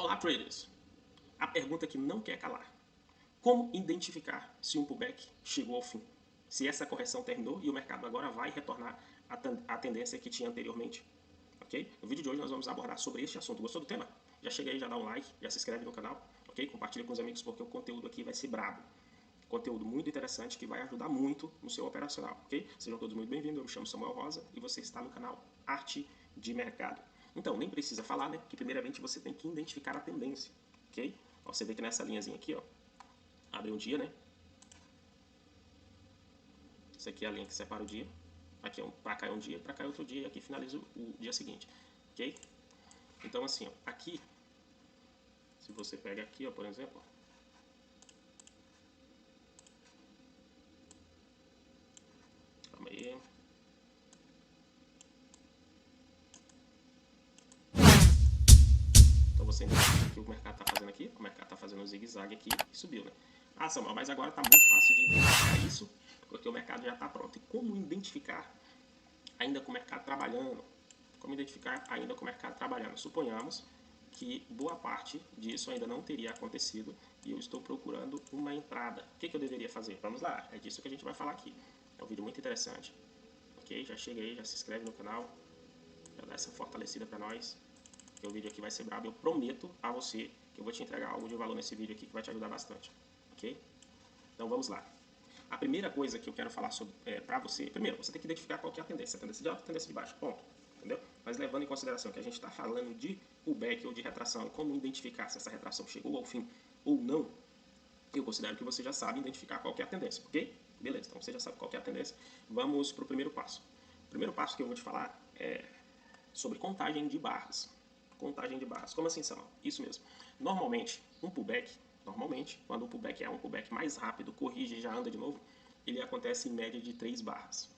Olá, traders! A pergunta que não quer calar. Como identificar se um pullback chegou ao fim? Se essa correção terminou e o mercado agora vai retornar à tendência que tinha anteriormente? Ok? No vídeo de hoje nós vamos abordar sobre este assunto. Gostou do tema? Já chega aí, já dá um like, já se inscreve no canal, ok? Compartilha com os amigos porque o conteúdo aqui vai ser brabo. Conteúdo muito interessante que vai ajudar muito no seu operacional, ok? Sejam todos muito bem-vindos, eu me chamo Samuel Rosa e você está no canal Arte de Mercado. Então, nem precisa falar, né? Que primeiramente você tem que identificar a tendência, ok? Ó, você vê que nessa linhazinha aqui, ó, abre um dia, né? Isso aqui é a linha que separa o dia. Aqui é pra cá é um dia, pra cá é outro dia e aqui finaliza o dia seguinte, ok? Então, assim, ó, aqui, se você pega aqui, ó, por exemplo, calma aí. Então você entende o que o mercado está fazendo aqui? O mercado está fazendo um zigue-zague aqui e subiu, né? Ah, Samuel, mas agora está muito fácil de identificar isso, porque o mercado já está pronto. E como identificar ainda com o mercado trabalhando? Como identificar ainda com o mercado trabalhando? Suponhamos que boa parte disso ainda não teria acontecido e eu estou procurando uma entrada. O que eu deveria fazer? Vamos lá, é disso que a gente vai falar aqui. É um vídeo muito interessante. Ok? Já chega aí, já se inscreve no canal, já dá essa fortalecida para nós. O vídeo aqui vai ser brabo, eu prometo a você que eu vou te entregar algo de valor nesse vídeo aqui que vai te ajudar bastante, ok? Então vamos lá. A primeira coisa que eu quero falar sobre para você, primeiro, você tem que identificar qual que é a tendência de alta, tendência de baixa, ponto, entendeu? Mas levando em consideração que a gente está falando de pullback ou de retração, como identificar se essa retração chegou ao fim ou não, eu considero que você já sabe identificar qual que é a tendência, ok? Beleza, então você já sabe qual que é a tendência. Vamos para o primeiro passo. O primeiro passo que eu vou te falar é sobre contagem de barras. Contagem de barras. Como assim, Samuel? Isso mesmo. Normalmente, quando o pullback é um pullback mais rápido, corrige e já anda de novo, ele acontece em média de 3 barras.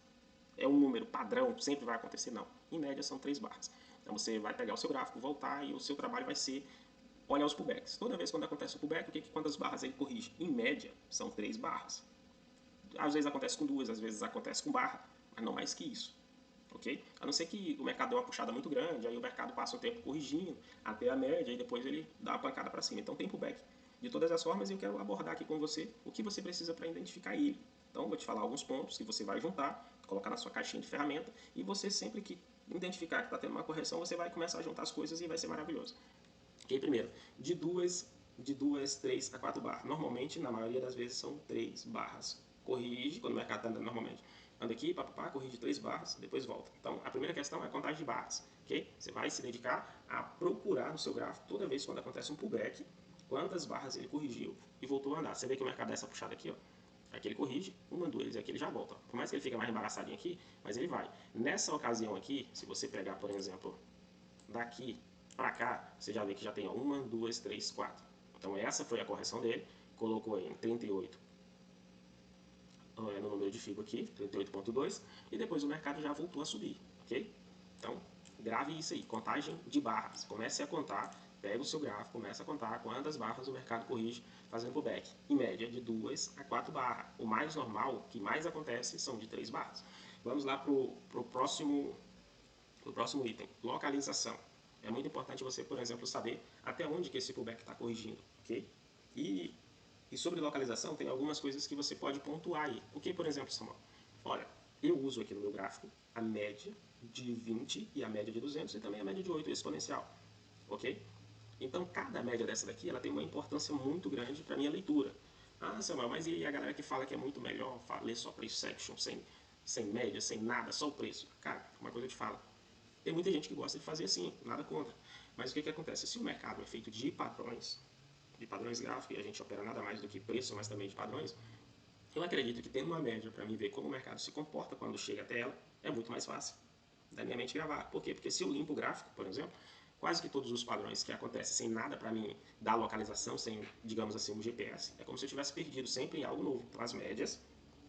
É um número padrão, sempre vai acontecer? Não. Em média são 3 barras. Então você vai pegar o seu gráfico, voltar e o seu trabalho vai ser olhar os pullbacks. Toda vez quando acontece o pullback, quantas barras ele corrige? Em média, são 3 barras. Às vezes acontece com 2, às vezes acontece com barra, mas não mais que isso. Okay? A não ser que o mercado dê uma puxada muito grande, aí o mercado passa um tempo corrigindo até a média e depois ele dá uma pancada para cima. Então tem pullback. De todas as formas, eu quero abordar aqui com você o que você precisa para identificar ele. Então vou te falar alguns pontos que você vai juntar, colocar na sua caixinha de ferramenta e você sempre que identificar que está tendo uma correção, você vai começar a juntar as coisas e vai ser maravilhoso. Okay? Primeiro, de duas, 3 a 4 barras. Normalmente, na maioria das vezes, são 3 barras. Corrige quando o mercado está andando normalmente. Anda aqui, papapá, corrige 3 barras, depois volta. Então, a primeira questão é a contagem de barras. Okay? Você vai se dedicar a procurar no seu gráfico, toda vez quando acontece um pullback, quantas barras ele corrigiu e voltou a andar. Você vê que o mercado dá essa puxada aqui, ó. Aqui ele corrige, uma, duas, e aqui ele já volta. Por mais que ele fique mais embaraçadinho aqui, mas ele vai. Nessa ocasião aqui, se você pegar, por exemplo, daqui para cá, você já vê que já tem 1, 2, 3, 4. Então essa foi a correção dele, colocou em 38 no número de FIBO aqui, 38.2, e depois o mercado já voltou a subir, ok? Então, grave isso aí, contagem de barras. Comece a contar, pega o seu gráfico, comece a contar quantas barras o mercado corrige fazendo pullback. Em média, de 2 a 4 barras. O mais normal, o que mais acontece, são de 3 barras. Vamos lá para o próximo item, localização. É muito importante você, por exemplo, saber até onde que esse pullback está corrigindo, ok? E sobre localização, tem algumas coisas que você pode pontuar aí. O que, por exemplo, Samuel? Olha, eu uso aqui no meu gráfico a média de 20 e a média de 200 e também a média de 8 exponencial, ok? Então, cada média dessa daqui, ela tem uma importância muito grande para minha leitura. Ah, Samuel, mas e a galera que fala que é muito melhor ler só preço section, sem média, sem nada, só o preço? Cara, uma coisa eu te falo, tem muita gente que gosta de fazer assim, nada contra. Mas o que acontece? Se o mercado é feito de padrões gráficos, e a gente opera nada mais do que preço, mas também de padrões, eu acredito que tendo uma média para mim ver como o mercado se comporta quando chega até ela, é muito mais fácil da minha mente gravar. Por quê? Porque se eu limpo o gráfico, por exemplo, quase que todos os padrões que acontecem sem nada para mim dar localização, sem, digamos assim, um GPS, é como se eu tivesse perdido sempre em algo novo. Então, as médias,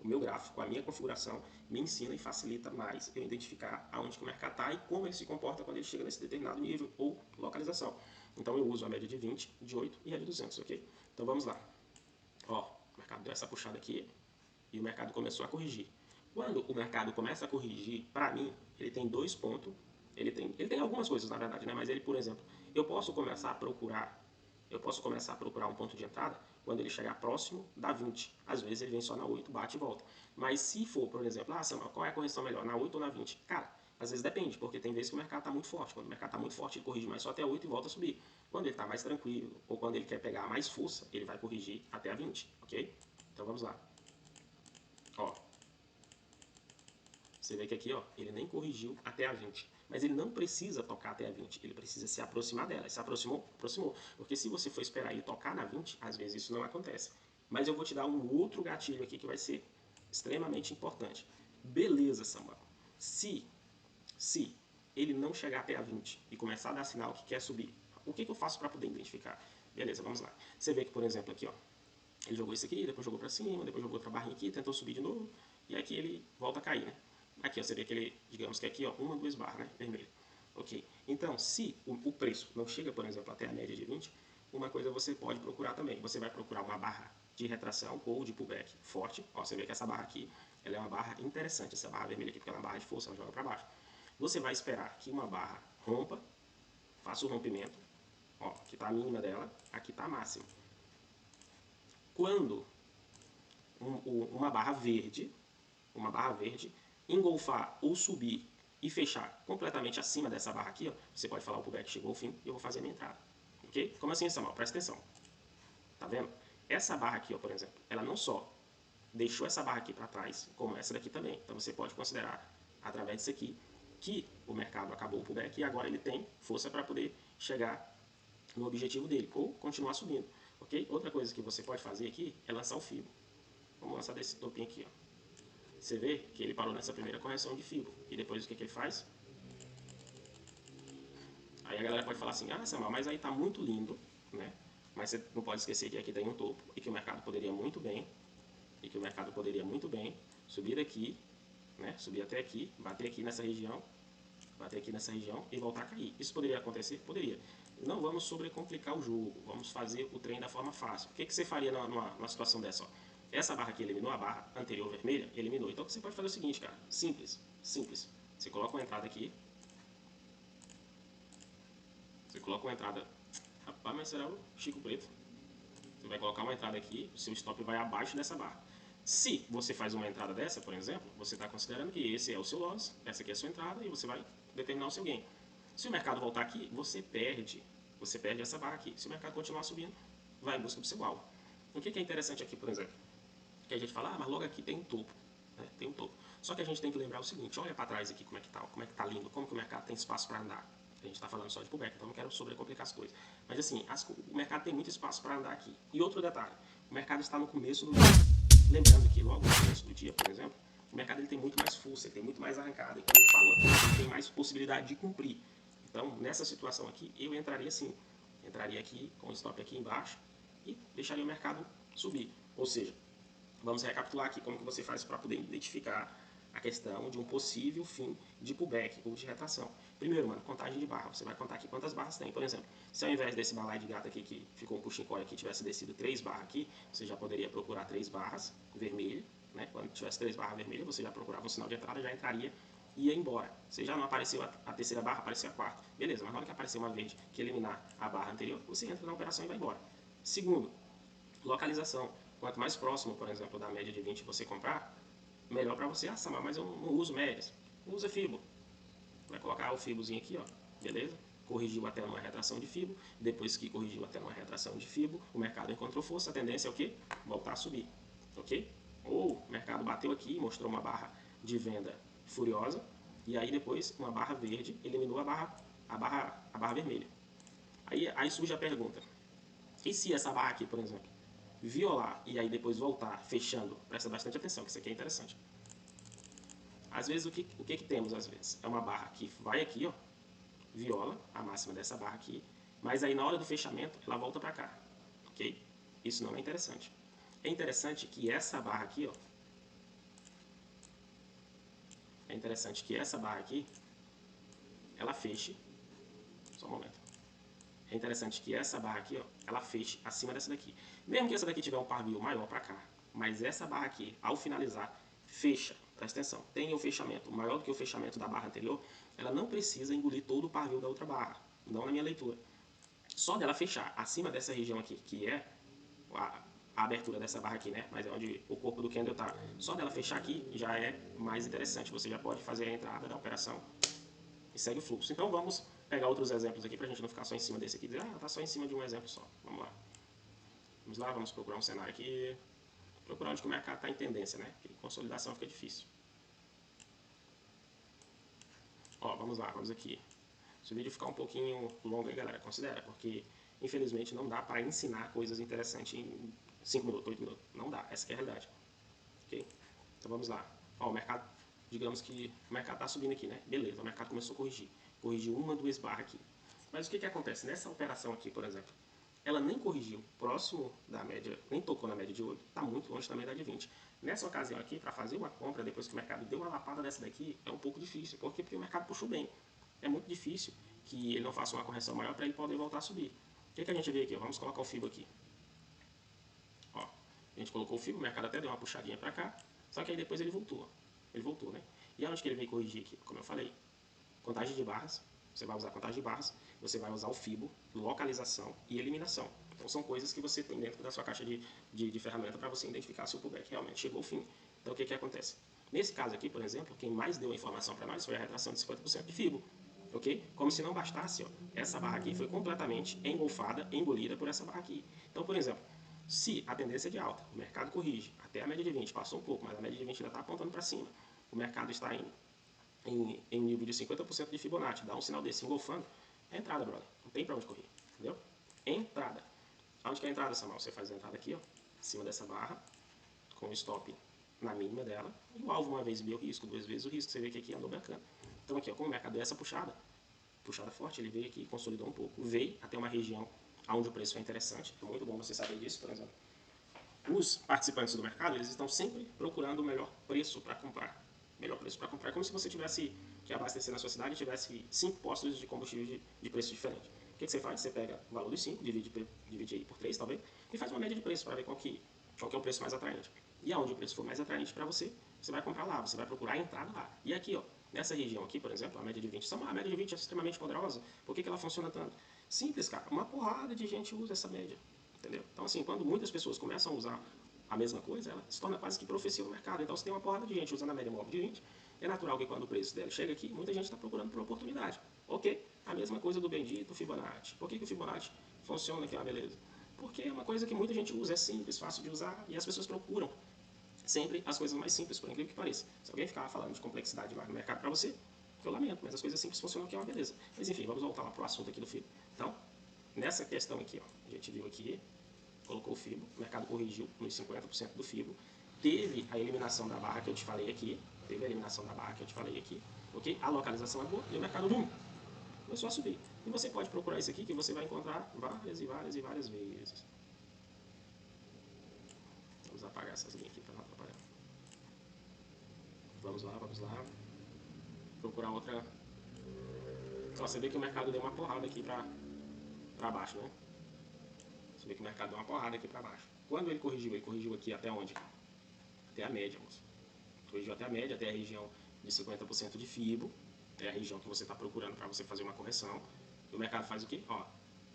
o meu gráfico, a minha configuração, me ensina e facilita mais eu identificar aonde que o mercado está e como ele se comporta quando ele chega nesse determinado nível ou localização. Então eu uso a média de 20, de 8 e a de 200, ok? Então vamos lá. Ó, o mercado deu essa puxada aqui e o mercado começou a corrigir. Quando o mercado começa a corrigir, para mim, ele tem 2 pontos. Ele tem algumas coisas, na verdade, né? Mas ele, por exemplo, eu posso começar a procurar eu posso começar a procurar um ponto de entrada quando ele chegar próximo da 20. Às vezes ele vem só na 8, bate e volta. Mas se for, por exemplo, Samuel, qual é a correção melhor, na 8 ou na 20? Cara, às vezes depende, porque tem vezes que o mercado está muito forte. Quando o mercado está muito forte, ele corrige mais só até a 8 e volta a subir. Quando ele está mais tranquilo, ou quando ele quer pegar mais força, ele vai corrigir até a 20, ok? Então vamos lá. Ó, você vê que aqui, ó, ele nem corrigiu até a 20. Mas ele não precisa tocar até a 20, ele precisa se aproximar dela. Se aproximou? Aproximou. Porque se você for esperar ele tocar na 20, às vezes isso não acontece. Mas eu vou te dar um outro gatilho aqui que vai ser extremamente importante. Beleza, Samuel. Se ele não chegar até a 20 e começar a dar sinal que quer subir, o que eu faço para poder identificar? Beleza, vamos lá. Você vê que, por exemplo, aqui, ó, ele jogou isso aqui, depois jogou para cima, depois jogou outra barrinha aqui, tentou subir de novo, e aqui ele volta a cair, né? Aqui, ó, você vê que ele, digamos que aqui, ó, 1, 2 barras, né? Vermelho. Ok. Então, se o preço não chega, por exemplo, até a média de 20, uma coisa você pode procurar também. Você vai procurar uma barra de retração ou de pullback forte. Ó, você vê que essa barra aqui, ela é uma barra interessante, essa barra vermelha aqui, porque ela é uma barra de força, ela joga para baixo. Você vai esperar que uma barra rompa, faça o rompimento, ó, aqui está a mínima dela, aqui está a máxima. Quando uma barra verde engolfar ou subir e fechar completamente acima dessa barra aqui, ó, você pode falar o pullback chegou ao fim e eu vou fazer a minha entrada. Ok? Como assim, Samuel? Presta atenção. Tá vendo? Essa barra aqui, ó, por exemplo, ela não só deixou essa barra aqui para trás, como essa daqui também. Então você pode considerar, através disso aqui, que o mercado acabou o pullback e agora ele tem força para poder chegar no objetivo dele, ou continuar subindo. Ok? Outra coisa que você pode fazer aqui é lançar o FIBO. Vamos lançar desse topinho aqui, ó. Você vê que ele parou nessa primeira correção de FIBO. E depois o que ele faz? Aí a galera pode falar assim, Samuel, mas aí tá muito lindo, né? Mas você não pode esquecer que aqui tem um topo e que o mercado poderia muito bem, subir daqui, né? Subir até aqui, bater aqui nessa região e voltar a cair. Isso poderia acontecer? Poderia. Não vamos sobrecomplicar o jogo, vamos fazer o trem da forma fácil. O que você faria numa situação dessa? Ó? Essa barra aqui eliminou a barra anterior vermelha? Eliminou. Então você pode fazer o seguinte, cara, simples. Você coloca uma entrada aqui, rapaz, mas será o Chico Preto? Você vai colocar uma entrada aqui, o seu stop vai abaixo dessa barra. Se você faz uma entrada dessa, por exemplo, você está considerando que esse é o seu loss, essa aqui é a sua entrada e você vai determinar o seu gain. Se o mercado voltar aqui, você perde essa barra aqui. Se o mercado continuar subindo, vai em busca do seu alvo. O que é interessante aqui, por exemplo? Que a gente fala, mas logo aqui tem um topo. Né? Tem um topo. Só que a gente tem que lembrar o seguinte, olha para trás aqui como é que tá lindo, como que o mercado tem espaço para andar. A gente está falando só de pullback, então não quero sobrecomplicar as coisas. Mas assim, o mercado tem muito espaço para andar aqui. E outro detalhe, o mercado está no começo do dia. Lembrando que logo no começo do dia, por exemplo, o mercado ele tem muito mais força, ele tem muito mais arrancada. E quando ele fala uma coisa, ele tem mais possibilidade de cumprir. Então, nessa situação aqui, eu entraria assim. Entraria aqui com o stop aqui embaixo e deixaria o mercado subir. Ou seja, vamos recapitular aqui como que você faz para poder identificar a questão de um possível fim de pullback ou de retração. Primeiro, mano, contagem de barra. Você vai contar aqui quantas barras tem. Por exemplo, se ao invés desse balai de gato aqui que ficou um puxing core aqui, tivesse descido 3 barras aqui, você já poderia procurar 3 barras vermelhas, né? Quando tivesse 3 barras vermelhas, você já procurava um sinal de entrada, já entraria e ia embora. Você já não apareceu a terceira barra, apareceu a quarta. Beleza, mas na hora que aparecer uma verde que eliminar a barra anterior, você entra na operação e vai embora. Segundo, localização. Quanto mais próximo, por exemplo, da média de 20 você comprar, melhor para você. Samuel, mas eu não uso médias. Usa FIBO. Vai colocar o FIBOzinho aqui, ó. Beleza? Corrigiu até uma retração de FIBO. Depois que corrigiu até uma retração de FIBO, o mercado encontrou força. A tendência é o quê? Voltar a subir. Ok? Ou o mercado bateu aqui e mostrou uma barra de venda furiosa. E aí depois uma barra verde eliminou a barra vermelha. Aí surge a pergunta. E se essa barra aqui, por exemplo, violar e aí depois voltar fechando, presta bastante atenção, que isso aqui é interessante. Às vezes, o que temos às vezes? É uma barra que vai aqui, ó, viola a máxima dessa barra aqui, mas aí na hora do fechamento ela volta para cá, ok? Isso não é interessante. É interessante que essa barra aqui, ó, ela feche, só um momento. É interessante que essa barra aqui, ó, ela feche acima dessa daqui. Mesmo que essa daqui tiver um pavio maior para cá, mas essa barra aqui, ao finalizar, fecha. Presta atenção, tem o fechamento maior do que o fechamento da barra anterior, ela não precisa engolir todo o pavio da outra barra. Não na minha leitura. Só dela fechar acima dessa região aqui, que é a abertura dessa barra aqui, né? Mas é onde o corpo do candle tá. Só dela fechar aqui já é mais interessante. Você já pode fazer a entrada da operação e segue o fluxo. Então vamos pegar outros exemplos aqui pra gente não ficar só em cima desse aqui e dizer, tá só em cima de um exemplo só. Vamos lá. Vamos lá, vamos procurar um cenário aqui. Procurar onde o mercado tá em tendência, né? Porque consolidação fica difícil. Ó, vamos lá, vamos aqui. Se o vídeo ficar um pouquinho longo aí, galera, considera, porque infelizmente não dá para ensinar coisas interessantes em 5 minutos, 8 minutos. Não dá, essa é a realidade. Ok? Então vamos lá. Ó, o mercado, digamos que o mercado tá subindo aqui, né? Beleza, o mercado começou a corrigir. Corrigiu uma, duas barras aqui. Mas o que acontece? Nessa operação aqui, por exemplo, ela nem corrigiu próximo da média, nem tocou na média de 8, está muito longe da média de 20. Nessa ocasião aqui, para fazer uma compra, depois que o mercado deu uma lapada dessa daqui, é um pouco difícil. Por quê? Porque o mercado puxou bem. É muito difícil que ele não faça uma correção maior para ele poder voltar a subir. O que a gente vê aqui? Vamos colocar o FIBO aqui. Ó, a gente colocou o FIBO, o mercado até deu uma puxadinha para cá, só que aí depois ele voltou. Ele voltou, né? E aonde que ele veio corrigir aqui? Como eu falei, contagem de barras. Você vai usar contagem de barras, você vai usar o FIBO, localização e eliminação. Então são coisas que você tem dentro da sua caixa de ferramenta para você identificar se o pullback realmente chegou ao fim. Então o que acontece? Nesse caso aqui, por exemplo, quem mais deu a informação para nós foi a retração de 50% de FIBO. Ok? Como se não bastasse, ó, essa barra aqui foi completamente engolfada, engolida por essa barra aqui. Então, por exemplo, se a tendência é de alta, o mercado corrige até a média de 20, passou um pouco, mas a média de 20 ainda está apontando para cima, o mercado está em nível de 50% de Fibonacci, dá um sinal desse engolfando, é entrada, brother. Não tem pra onde correr, entendeu? Entrada. Onde que é a entrada, Samuel? Você faz a entrada aqui, ó, acima dessa barra, com o stop na mínima dela, e o alvo uma vez vê o risco, duas vezes o risco, você vê que aqui andou bacana. Então aqui, ó, como o mercado deu essa puxada forte, ele veio aqui, consolidou um pouco, veio até uma região onde o preço é interessante, é muito bom você saber disso, por exemplo. Os participantes do mercado, eles estão sempre procurando o melhor preço para comprar. Melhor preço para comprar. É como se você tivesse que abastecer na sua cidade e tivesse 5 postos de combustível de preço diferente. O que você faz? Você pega o valor dos 5, divide aí por 3, talvez, e faz uma média de preço para ver qual que é o preço mais atraente. E aonde o preço for mais atraente para você, você vai comprar lá, você vai procurar a entrada lá. E aqui, ó, nessa região aqui, por exemplo, a média de 20, a média de 20 é extremamente poderosa. Por que ela funciona tanto? Simples, cara. Uma porrada de gente usa essa média. Entendeu? Então, assim, quando muitas pessoas começam a usar a mesma coisa, ela se torna quase que profecia no mercado. Então, se tem uma porrada de gente usando a média móvel de 20, é natural que quando o preço dela chega aqui, muita gente está procurando por oportunidade. Ok? A mesma coisa do bendito Fibonacci. Por que o Fibonacci funciona aqui, beleza? Porque é uma coisa que muita gente usa, é simples, fácil de usar, e as pessoas procuram sempre as coisas mais simples, por incrível que pareça. Se alguém ficar falando de complexidade lá no mercado para você, eu lamento, mas as coisas simples funcionam, que é uma beleza. Mas enfim, vamos voltar lá para o assunto aqui do FIBO. Então, nessa questão aqui, ó, a gente viu aqui, colocou o FIBO, o mercado corrigiu nos 50% do FIBO, teve a eliminação da barra que eu te falei aqui, ok? A localização é boa e o mercado começou a subir. E você pode procurar isso aqui que você vai encontrar várias e várias e várias vezes. Vamos apagar essas linhas aqui para não atrapalhar. Vamos lá. Procurar outra. Você vê que o mercado deu uma porrada aqui para baixo, né? Você vê que o mercado deu uma porrada aqui para baixo. Quando ele corrigiu aqui até onde? Até a média, moço. Corrigiu até a média, até a região de 50% de FIBO, é a região que você está procurando para você fazer uma correção. E o mercado faz o quê? Ó,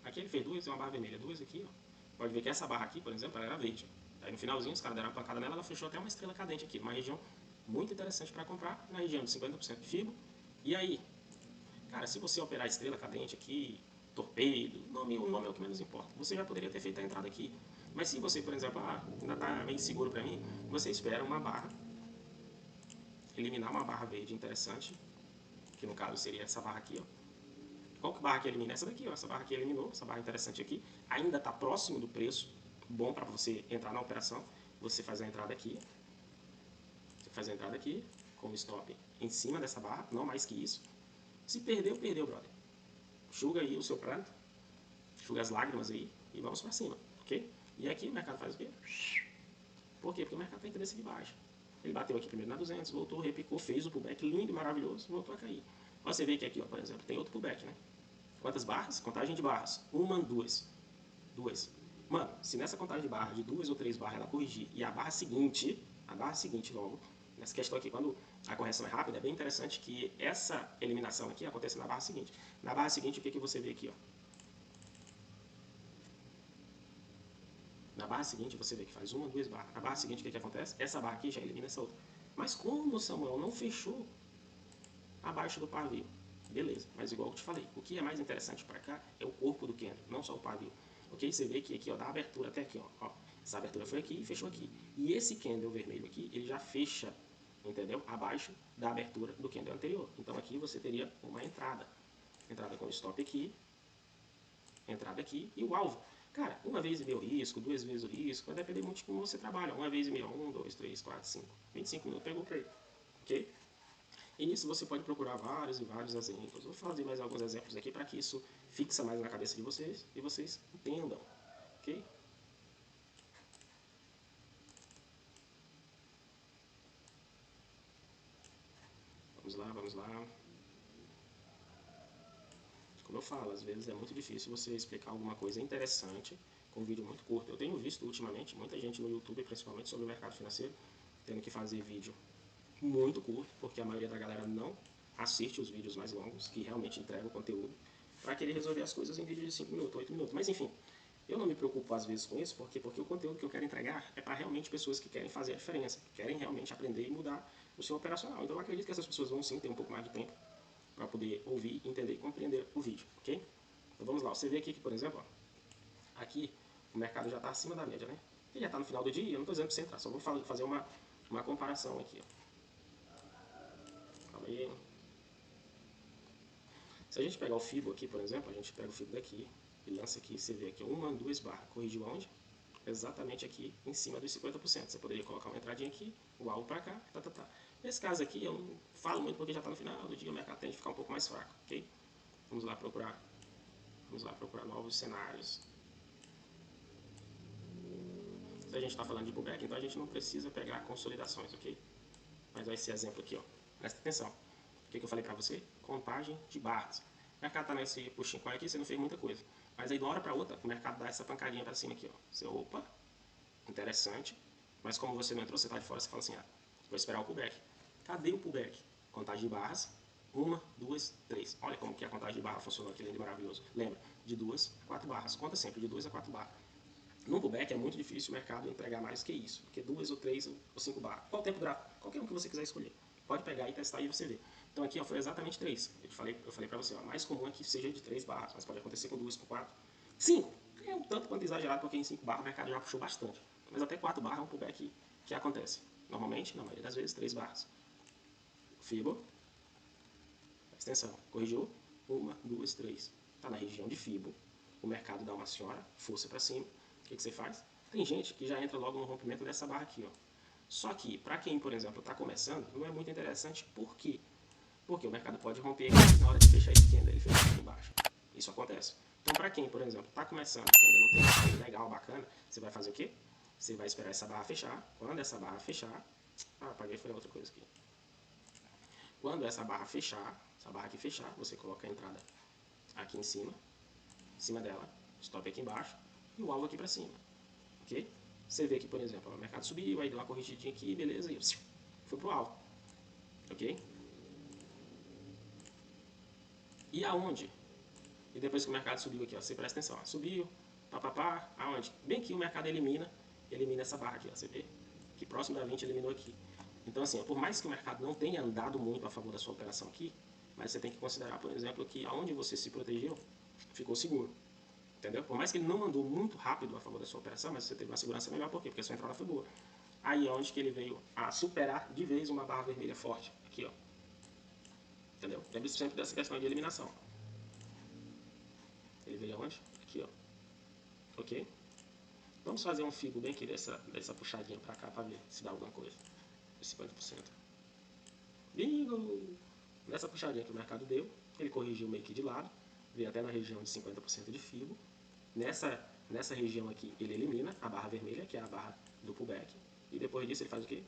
aqui ele fez duas, uma barra vermelha, duas aqui, ó. Pode ver que essa barra aqui, por exemplo, ela era verde. Aí no finalzinho os caras deram uma pancada nela, ela fechou até uma estrela cadente aqui, uma região muito interessante para comprar, na região de 50% de FIBO. E aí, cara, se você operar estrela cadente aqui, torpedo, o nome é o que menos importa. Você já poderia ter feito a entrada aqui. Mas se você, por exemplo, ainda está meio seguro para mim, você espera uma barra, eliminar uma barra verde interessante, que no caso seria essa barra aqui, ó. Qual que barra que elimina? Essa daqui, ó. Essa barra que eliminou, essa barra interessante aqui, ainda está próximo do preço, bom para você entrar na operação. Você faz a entrada aqui, com o stop em cima dessa barra, não mais que isso. Se perdeu, brother. Enxuga aí o seu pranto, enxuga as lágrimas aí e vamos para cima, ok? E aqui o mercado faz o quê? Por quê? Porque o mercado tem tendência de baixa. Ele bateu aqui primeiro na 200, voltou, repicou, fez o pullback lindo e maravilhoso, voltou a cair. Você vê que aqui, ó, por exemplo, tem outro pullback, né? Quantas barras? Contagem de barras. Uma, duas. Mano, se nessa contagem de barras, de 2 ou 3 barras, ela corrigir, e a barra seguinte logo, nessa questão aqui, quando a correção é rápida, é bem interessante que essa eliminação aqui aconteça na barra seguinte. Na barra seguinte, o que você vê aqui, ó? barra seguinte, você vê que faz uma, duas barras. Na barra seguinte, o que acontece? Essa barra aqui já elimina essa outra. Mas como, Samuel, não fechou abaixo do pavio? Beleza, mas igual eu te falei, o que é mais interessante para cá é o corpo do candle, não só o pavio. Ok? Você vê que aqui, ó, da abertura até aqui, ó, essa abertura foi aqui e fechou aqui. E esse candle vermelho aqui, ele já fecha, entendeu? Abaixo da abertura do candle anterior. Então aqui você teria uma entrada. Entrada com stop aqui, entrada aqui e o alvo. Cara, uma vez e meio risco, duas vezes o risco, vai depender muito de como você trabalha. Uma vez e meio, 1, 2, 3, 4, 5, 25 minutos, pegou para ele. Ok? E nisso você pode procurar vários e vários exemplos. Vou fazer mais alguns exemplos aqui para que isso fixe mais na cabeça de vocês e vocês entendam. Ok? Vamos lá, vamos lá. Como eu falo, às vezes é muito difícil você explicar alguma coisa interessante com um vídeo muito curto. Eu tenho visto ultimamente muita gente no YouTube, principalmente sobre o mercado financeiro, tendo que fazer vídeo muito curto, porque a maioria da galera não assiste os vídeos mais longos, que realmente entregam o conteúdo, para querer resolver as coisas em vídeo de 5 minutos, 8 minutos. Mas enfim, eu não me preocupo às vezes com isso, porque o conteúdo que eu quero entregar é para realmente pessoas que querem fazer a diferença, que querem realmente aprender e mudar o seu operacional. Então eu acredito que essas pessoas vão sim ter um pouco mais de tempo para poder ouvir, entender e compreender o vídeo, ok? Então vamos lá, você vê aqui que, por exemplo, ó, aqui o mercado já está acima da média, né? Ele já está no final do dia, eu não estou dizendo para você entrar, só vou fazer uma comparação aqui, ó. Calma aí. Se a gente pegar o FIBO aqui, por exemplo, a gente pega o FIBO daqui e lança aqui, você vê aqui uma, duas barras, corrigiu aonde? Exatamente aqui em cima dos 50%. Você poderia colocar uma entradinha aqui, o alvo para cá, tá. Nesse caso aqui eu não falo muito porque já está no final do dia, o mercado tende a ficar um pouco mais fraco, ok? Vamos lá procurar novos cenários. Se a gente está falando de pullback, então a gente não precisa pegar consolidações, ok? Mas olha esse exemplo aqui, ó. Presta atenção. O que eu falei para você? Contagem de barras. O mercado está nesse puxinho aqui, você não fez muita coisa. Mas aí de uma hora para outra, o mercado dá essa pancadinha para cima aqui, ó. Você, opa, interessante. Mas como você não entrou, você está de fora, você fala assim, ah, vou esperar o pullback. Cadê o pullback? Contagem de barras. 1, 2, 3. Olha como que a contagem de barra funcionou aqui, lindo e maravilhoso. Lembra? De 2 a 4 barras. Conta sempre de 2 a 4 barras. No pullback é muito difícil o mercado entregar mais que isso, porque 2 ou 3 ou 5 barras. Qual o tempo gráfico? Qualquer um que você quiser escolher. Pode pegar e testar e você vê. Então aqui ó, foi exatamente 3. Eu falei para você, ó, mais comum é que seja de 3 barras, mas pode acontecer com 2, com 4. 5 é um tanto quanto exagerado, porque em 5 barras o mercado já puxou bastante. Mas até 4 barras é um pullback que acontece. Normalmente, na maioria das vezes, 3 barras. FIBO. Presta atenção. Corrigiu. 1, 2, 3. Está na região de FIBO. O mercado dá uma senhora, força para cima. O que você faz? Tem gente que já entra logo no rompimento dessa barra aqui, ó. Só que, para quem, por exemplo, está começando, não é muito interessante. Por quê? Porque o mercado pode romper aqui na hora de fechar esse candle, ele fecha aqui embaixo. Isso acontece. Então, para quem, por exemplo, está começando, que ainda não tem um candle legal, bacana, você vai fazer o quê? Você vai esperar essa barra fechar. Quando essa barra fechar... Ah, apaguei, foi outra coisa aqui. Quando essa barra fechar, essa barra aqui fechar, você coloca a entrada aqui em cima dela, stop aqui embaixo e o alvo aqui para cima, ok? Você vê que, por exemplo, o mercado subiu, aí deu uma corrigidinha aqui, beleza, e foi pro alvo, ok? E aonde? E depois que o mercado subiu aqui, ó, você presta atenção, ó, subiu, papapá, aonde? Bem que o mercado elimina essa barra aqui, ó, você vê que próximo da 20 eliminou aqui. Então assim, ó, por mais que o mercado não tenha andado muito a favor da sua operação aqui, mas você tem que considerar, por exemplo, que aonde você se protegeu, ficou seguro. Entendeu? Por mais que ele não andou muito rápido a favor da sua operação, mas você teve uma segurança melhor, por quê? Porque a sua entrada foi boa. Aí é onde que ele veio a superar de vez uma barra vermelha forte. Aqui, ó. Entendeu? Lembre sempre dessa questão de eliminação. Ele veio aonde? Aqui, ó. Ok? Vamos fazer um figo bem aqui dessa puxadinha pra cá pra ver se dá alguma coisa. De 50%. Bingo! Nessa puxadinha que o mercado deu, ele corrigiu meio que de lado, veio até na região de 50% de figo. Nessa região aqui, ele elimina a barra vermelha, que é a barra do pullback. E depois disso ele faz o quê?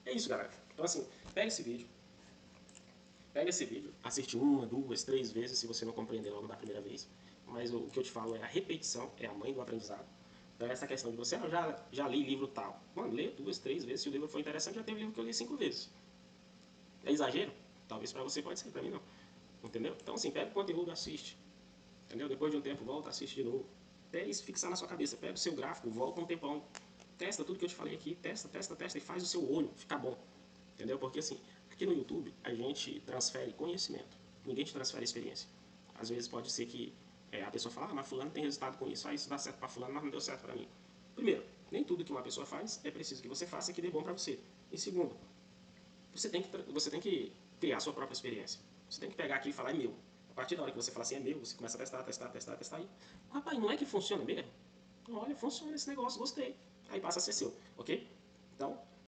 É isso, galera. Então assim, pega esse vídeo, assiste uma, duas, 3 vezes, se você não compreender logo da primeira vez. Mas o que eu te falo é a repetição, é a mãe do aprendizado. Então essa questão de você, já li livro tal. Mano, lê 2, 3 vezes, se o livro for interessante, já teve livro que eu li 5 vezes. É exagero? Talvez pra você pode ser, pra mim não. Entendeu? Então assim, pega o conteúdo, assiste. Entendeu? Depois de um tempo, volta, assiste de novo. até isso fixar na sua cabeça. Pega o seu gráfico, volta um tempão, testa tudo que eu te falei aqui, testa e faz o seu olho ficar bom. Entendeu? Porque assim, aqui no YouTube a gente transfere conhecimento, ninguém te transfere experiência. Às vezes pode ser que a pessoa fala, mas fulano tem resultado com isso, isso dá certo para fulano, mas não deu certo para mim. Primeiro, nem tudo que uma pessoa faz é preciso que você faça que dê bom para você. E segundo, você tem que criar a sua própria experiência. Você tem que pegar aqui e falar, é meu. A partir da hora que você fala assim, é meu, você começa a testar aí. Rapaz, não é que funciona mesmo? Olha, funciona esse negócio, gostei. Aí passa a ser seu, ok?